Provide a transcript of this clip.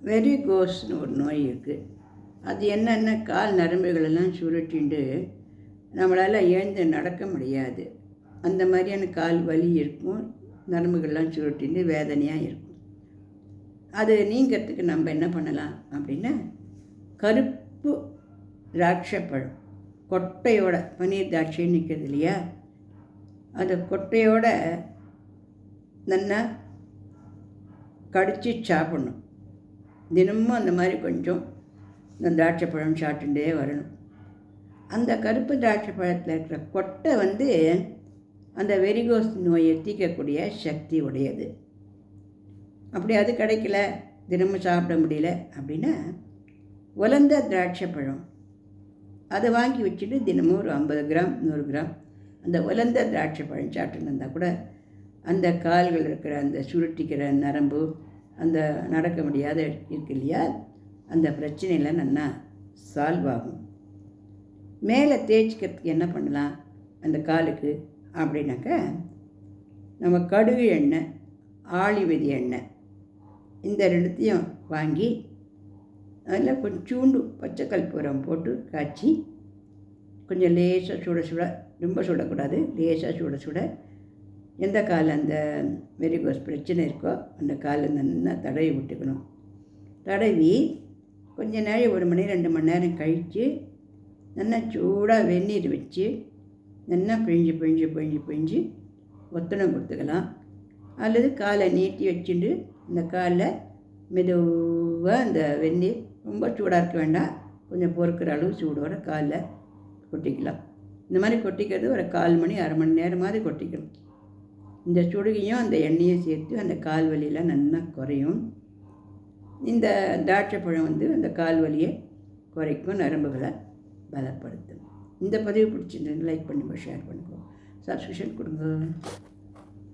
வெரிகோஸ்னு ஒரு நோய் இருக்குது. அது என்னென்ன கால் நரம்புகளெல்லாம் சுருட்டிண்டு நம்மளால் எழுந்து நடக்க முடியாது. அந்த மாதிரியான கால் வலி இருக்கும், நரம்புகள்லாம் சுருட்டிண்டு வேதனையாக இருக்கும். அது நீங்கிறதுக்கு நம்ம என்ன பண்ணலாம் அப்படின்னா, கருப்பு திராட்சைப்பழம் கொட்டையோட, பன்னீர் திராட்சைன்னு நிற்கிறது இல்லையா, அந்த கொட்டையோட நல்லா கடித்து சாப்பிடணும். தினமும் அந்த மாதிரி கொஞ்சம் இந்த திராட்சை பழம் சாப்பிட்டுட்டே வரணும். அந்த கருப்பு திராட்சை பழத்தில் இருக்கிற கொட்டை அந்த வெரிகோஸ் நோயை தீர்க்கக்கூடிய சக்தி உடையது. அப்படி அது கிடைக்கல, தினமும் சாப்பிட முடியல அப்படின்னா, உலர்ந்த திராட்சை பழம் அதை வாங்கி வச்சுட்டு தினமும் ஒரு 50 கிராம் 100 கிராம் அந்த உலர்ந்த திராட்சை பழம் சாப்பிட்டுன்னு இருந்தால் கூட அந்த கால்கள் இருக்கிற அந்த சுருட்டிக்கிற நரம்பு, அந்த நடக்க முடியாத இருக்கு இல்லையா, அந்த பிரச்சனையில் நல்லா சால்வ் ஆகும். மேலே தேய்ச்சிக்கிறதுக்கு என்ன பண்ணலாம் அந்த காலுக்கு அப்படின்னாக்க, நம்ம கடுகு எண்ணெய், ஆலிவிதி எண்ணெய் இந்த ரெண்டுத்தையும் வாங்கி அதில் கொஞ்சோண்டு பச்சை கற்பூரம் போட்டு காய்ச்சி கொஞ்சம் லேசாக சுட ரொம்ப சுடக்கூடாது, லேசாக சுட எந்த கால் அந்த வெரிகோஸ் பிரச்சனை இருக்கோ அந்த காலில் நல்லா தடவி விட்டுக்கணும். தடவி கொஞ்ச நேரம் 1 மணி 2 மணி நேரம் கழித்து நல்லா சூடாக வெந்நீர் வச்சு நல்லா பிழிஞ்சு ஒத்தனம் கொடுத்துக்கலாம். அல்லது காலை நீட்டி வச்சுட்டு இந்த காலில் மெதுவாக அந்த வெந்நீர் ரொம்ப சூடாக இருக்க வேண்டாம், கொஞ்சம் பொறுக்கிற அளவு சூடோட காலில் கொட்டிக்கலாம். இந்த மாதிரி கொட்டிக்கிறது ஒரு 1/4 மணி 1/2 மணி நேரமாவது கொட்டிக்கணும். இந்த சுடுகையும் அந்த எண்ணெயும் சேர்த்து அந்த கால் வலியெல்லாம் நல்லா குறையும். இந்த திராட்சை பழம் அந்த கால் வலியை குறைக்கும், நரம்புகளை பலப்படுத்தும். இந்த பதிவு பிடிச்சிருந்து லைக் பண்ணுங்க, ஷேர் பண்ணுங்க, சப்ஸ்கிரிப்ஷன் கொடுங்க.